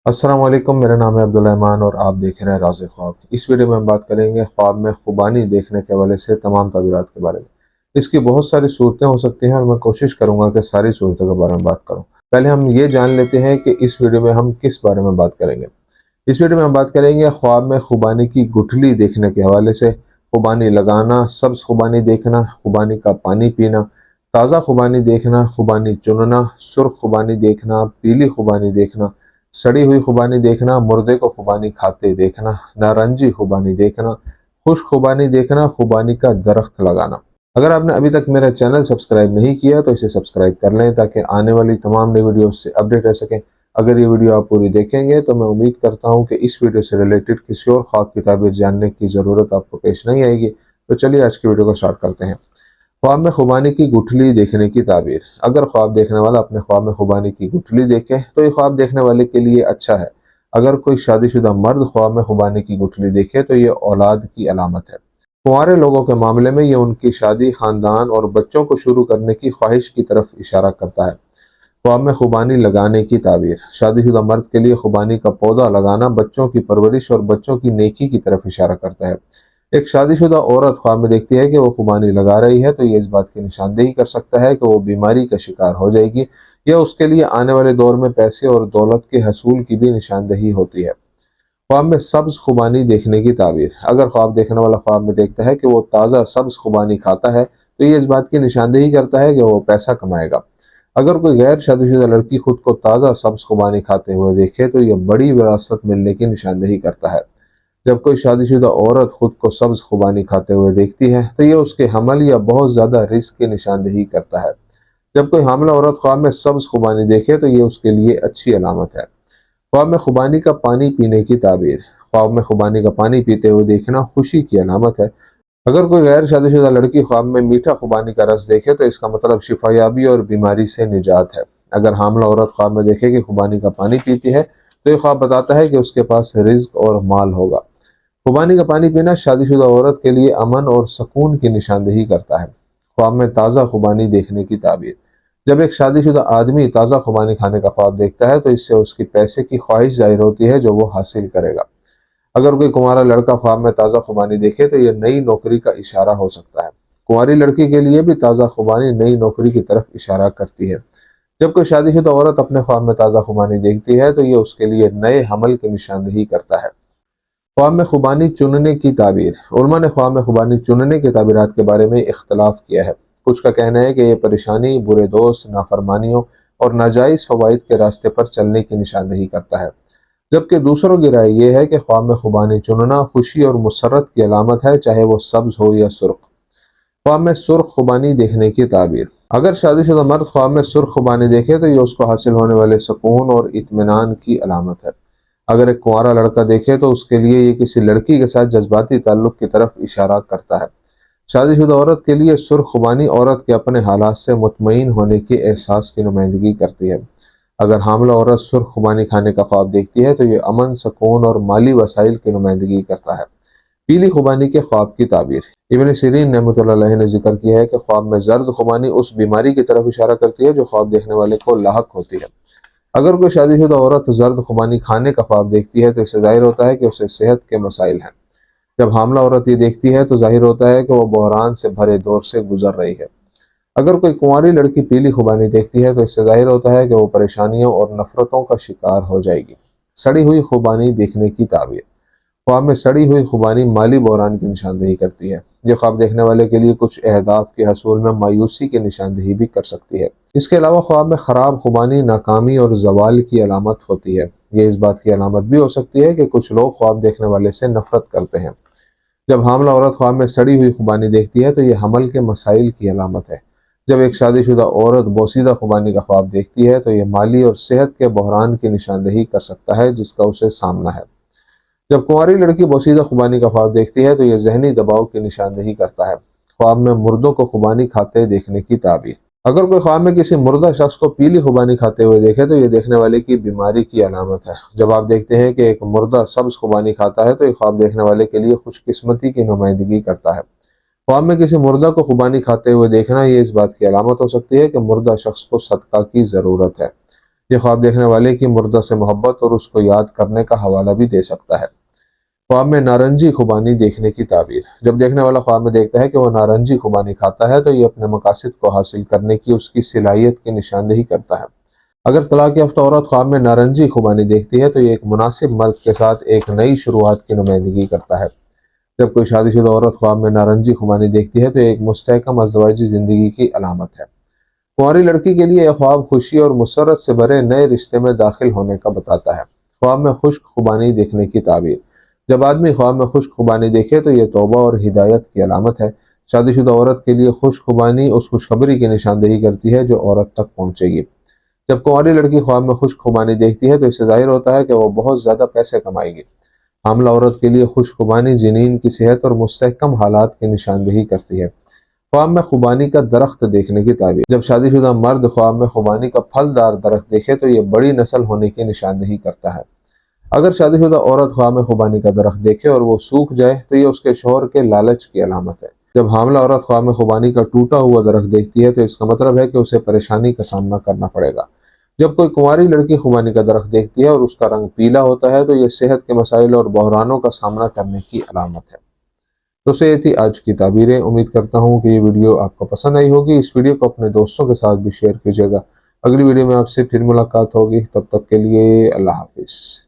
अस्सलाम वालेकुम, मेरा नाम है अब्दुल रहमान और आप देख रहे हैं राज़ ख्वाब। इस वीडियो में हम बात करेंगे ख्वाब में खुबानी देखने के हवाले से तमाम ताबीरात के बारे में। इसकी बहुत सारी सूरतें हो सकती हैं और मैं कोशिश करूंगा कि सारी सूरतों के बारे में बात करूं। पहले हम ये जान लेते हैं कि इस वीडियो में हम किस बारे में बात करेंगे। इस वीडियो में हम बात करेंगे ख्वाब में खुबानी की गुठली देखने के हवाले से, खुबानी लगाना, सब्ज खुबानी देखना, खुबानी का पानी पीना, ताज़ा खुबानी देखना, खुबानी चुनना, सुर्ख खुबानी देखना, पीली खुबानी देखना, सड़ी हुई खुबानी देखना, मुर्दे को खुबानी खाते देखना, नारंगी खुबानी देखना, खुश्क खुबानी देखना, खुबानी का दरख्त लगाना। अगर आपने अभी तक मेरा चैनल सब्सक्राइब नहीं किया तो इसे सब्सक्राइब कर लें ताकि आने वाली तमाम नई वीडियो से अपडेट रह सकें। अगर ये वीडियो आप पूरी देखेंगे तो मैं उम्मीद करता हूँ कि इस वीडियो से रिलेटेड किसी और ख्वाब की ताबीर जानने की ज़रूरत आपको पेश नहीं आएगी। तो चलिए आज की वीडियो को स्टार्ट करते हैं। ख्वाब में खुबानी की गुठली देखने की ताबीर। अगर ख्वाब देखने वाला अपने ख्वाब में खुबानी की गुठली देखे तो ये ख्वाब देखने वाले के लिए अच्छा है। अगर कोई शादीशुदा मर्द ख्वाब में खुबानी की गुठली देखे तो ये औलाद की अलामत है। कुंवारे लोगों के मामले में ये उनकी शादी, खानदान और बच्चों को शुरू करने की ख्वाहिश की तरफ इशारा करता है। ख्वाब में खुबानी लगाने की ताबीर। शादीशुदा मर्द के लिए खुबानी का पौधा लगाना बच्चों की परवरिश और बच्चों की नेकी की तरफ इशारा करता है। एक शादीशुदा औरत ख्वाब में देखती है कि वो खुबानी लगा रही है तो ये इस बात की निशानदेही कर सकता है कि वो बीमारी का शिकार हो जाएगी। यह उसके लिए आने वाले दौर में पैसे और दौलत के हसूल की भी निशानदेही होती है। ख्वाब में सब्ज खुबानी देखने की ताबीर। अगर ख्वाब देखने वाला ख्वाब में देखता है कि वो ताज़ा सब्ज खुबानी खाता है तो ये इस बात की निशानदेही करता है कि वो पैसा कमाएगा। अगर कोई गैर शादीशुदा लड़की खुद को ताज़ा सब्ज खुबानी खाते हुए देखे तो यह बड़ी विरासत मिलने की निशानदेही करता है। जब कोई शादीशुदा औरत खुद को सब्ज खुबानी खाते हुए देखती है तो यह उसके हमल या बहुत ज़्यादा रिस्क की निशानदेही करता है। जब कोई हामिला औरत ख्वाब में सब्ज खुबानी देखे तो ये उसके लिए अच्छी अलामत है। ख्वाब में खुबानी का पानी पीने की ताबीर। ख्वाब में खुबानी का पानी पीते हुए देखना खुशी की अलामत है। अगर कोई गैर शादीशुदा लड़की ख्वाब में मीठा खुबानी का रस देखे तो इसका मतलब शिफायाबी और बीमारी से निजात है। अगर हामिला औरत ख्वाब में देखे कि खुबानी का पानी पीती है तो ये ख्वाब बताता है कि उसके पास रिज्क और माल होगा। खुबानी का पानी पीना शादीशुदा औरत के लिए अमन और सुकून की निशानदेही करता है। ख्वाब में ताज़ा खुबानी देखने की ताबीर। जब एक शादीशुदा आदमी ताज़ा खुबानी खाने का ख्वाब देखता है तो इससे उसकी पैसे की ख्वाहिश जाहिर होती है जो वो हासिल करेगा। अगर कोई कुंवारा लड़का ख्वाब में ताज़ा खुबानी देखे तो यह नई नौकरी का इशारा हो सकता है। कुंवारी लड़की के लिए भी ताज़ा खुबानी नई नौकरी की तरफ इशारा करती है। जब कोई शादीशुदा औरत अपने ख्वाब में ताज़ा खुबानी देखती है तो यह उसके लिए नए हमल की निशानदेही करता है। ख्वाब में खुबानी चुनने की ताबीर। उलमा ने ख्वाब में खुबानी चुनने के ताबीरात के बारे में इख्तलाफ किया है। कुछ का कहना है कि यह परेशानी, बुरे दोस्त, नाफरमानियों और नाजायज़ फवाइद के रास्ते पर चलने की निशानदेही करता है, जबकि दूसरों की राय यह है कि ख्वाब में खुबानी चुनना खुशी और मुसरत की अलामत है, चाहे वो सब्ज हो या सुर्ख। ख्वाब में सुर्ख खुबानी देखने की ताबीर। अगर शादीशुदा मर्द ख्वाब में सुर्ख खुबानी देखे तो ये उसको हासिल होने वाले सुकून और इत्मीनान की अलामत है। अगर एक कुंवारा लड़का देखे तो उसके लिए ये किसी लड़की के साथ जज्बाती ताल्लुक की तरफ इशारा करता है। शादीशुदा औरत के लिए सुर्ख खुबानी औरत के अपने हालात से मुतमईन होने के एहसास की नुमाइंदगी करती है। अगर हामिला औरत सुर्ख खुबानी खाने का ख्वाब देखती है तो ये अमन, सुकून और माली वसाइल की नुमाइंदगी करता है। पीली खुबानी के ख्वाब की ताबीर। इब्न सीरीन रहमतुल्लाह अलैह ने जिक्र किया है कि ख्वाब में जर्द खुबानी उस बीमारी की तरफ इशारा करती है जो ख्वाब देखने वाले को लाहक होती है। अगर कोई शादीशुदा औरत जर्द खुबानी खाने का ख्वाब देखती है तो इससे जाहिर होता है कि उसे सेहत के मसाइल हैं। जब हामिला औरत ये देखती है तो जाहिर होता है कि वह बहरान से भरे दौर से गुजर रही है। अगर कोई कुंवारी लड़की पीली खुबानी देखती है तो इससे जाहिर होता है कि वो परेशानियों और नफरतों का शिकार हो जाएगी। सड़ी हुई खुबानी देखने की ताबीर। ख्वाब में सड़ी हुई खुबानी माली बहरान की निशानदेही करती है। ये ख्वाब देखने वाले के लिए कुछ अहदाफ के हसूल में मायूसी की निशानदेही भी कर सकती है। इसके अलावा ख्वाब में खराब खुबानी नाकामी और जवाल की अलामत होती है। ये इस बात की अलामत भी हो सकती है कि कुछ लोग ख्वाब देखने वाले से नफरत करते हैं। जब हामिला औरत ख्वाब में सड़ी हुई खुबानी देखती है तो यह हमल के मसाइल की अलामत है। जब एक शादीशुदा औरत बोसीदा खुबानी का ख्वाब देखती है तो यह माली और सेहत के बहरान की निशानदेही कर सकता है जिसका उसे सामना है। जब कुंवारी लड़की बोसीदा खुबानी का ख्वाब देखती है तो यह जहनी दबाव की निशानदेही करता है। ख्वाब में मुर्दों को खुबानी खाते देखने की ताबीर। अगर कोई ख्वाब में किसी मुर्दा शख्स को पीली खुबानी खाते हुए देखे तो यह देखने वाले की बीमारी की अलामत है। जब आप देखते हैं कि एक मुर्दा सब्ज खुबानी खाता है तो यह ख्वाब देखने वाले के लिए खुशकिस्मती की नुमाइंदगी करता है। ख्वाब में किसी मुर्दा को खुबानी खाते हुए देखना ये इस बात की अलामत हो सकती है कि मुर्दा शख्स को सदका की ज़रूरत है। یہ خواب دیکھنے والے کی مردہ سے محبت اور اس کو یاد کرنے کا حوالہ بھی دے سکتا ہے۔ خواب میں نارنجی خوبانی دیکھنے کی تعبیر۔ جب دیکھنے والا خواب میں دیکھتا ہے کہ وہ نارنجی خوبانی کھاتا ہے تو یہ اپنے مقاصد کو حاصل کرنے کی اس کی صلاحیت کی نشاندہی کرتا ہے۔ اگر طلاق یافتہ عورت خواب میں نارنجی خوبانی دیکھتی ہے تو یہ ایک مناسب مرد کے ساتھ ایک نئی شروعات کی نمائندگی کرتا ہے۔ جب کوئی شادی شدہ عورت خواب میں نارنجی خوبانی دیکھتی ہے تو یہ ایک مستحکم ازدواجی زندگی کی علامت ہے۔ کنواری لڑکی کے لیے یہ خواب خوشی اور مسرت سے بھرے نئے رشتے میں داخل ہونے کا بتاتا ہے۔ خواب میں خشک خوبانی دیکھنے کی تعبیر۔ جب آدمی خواب میں خشک خوبانی دیکھے تو یہ توبہ اور ہدایت کی علامت ہے۔ شادی شدہ عورت کے لیے خشک خوبانی اس خوشخبری کی نشاندہی کرتی ہے جو عورت تک پہنچے گی۔ جب کنواری لڑکی خواب میں خشک خوبانی دیکھتی ہے تو اس سے ظاہر ہوتا ہے کہ وہ بہت زیادہ پیسے کمائے گی۔ حاملہ عورت کے لیے خشک خوبانی جنین کی صحت اور مستحکم حالات کی نشاندہی کرتی ہے۔ خواب میں خوبانی کا درخت دیکھنے کی تعبیر۔ جب شادی شدہ مرد خواب میں خوبانی کا پھلدار درخت دیکھے تو یہ بڑی نسل ہونے کی نشاندہی کرتا ہے۔ اگر شادی شدہ عورت خواب میں خوبانی کا درخت دیکھے اور وہ سوکھ جائے تو یہ اس کے شوہر کے لالچ کی علامت ہے۔ جب حاملہ عورت خواب میں خوبانی کا ٹوٹا ہوا درخت دیکھتی ہے تو اس کا مطلب ہے کہ اسے پریشانی کا سامنا کرنا پڑے گا۔ جب کوئی کنواری لڑکی خوبانی کا درخت دیکھتی ہے اور اس کا رنگ پیلا ہوتا ہے تو یہ صحت کے مسائل اور بحرانوں کا سامنا کرنے کی علامت ہے۔ تو یہ تھی آج کی تعبیریں۔ امید کرتا ہوں کہ یہ ویڈیو آپ کو پسند آئی ہوگی۔ اس ویڈیو کو اپنے دوستوں کے ساتھ بھی شیئر کیجیے گا۔ اگلی ویڈیو میں آپ سے پھر ملاقات ہوگی، تب تک کے لیے اللہ حافظ۔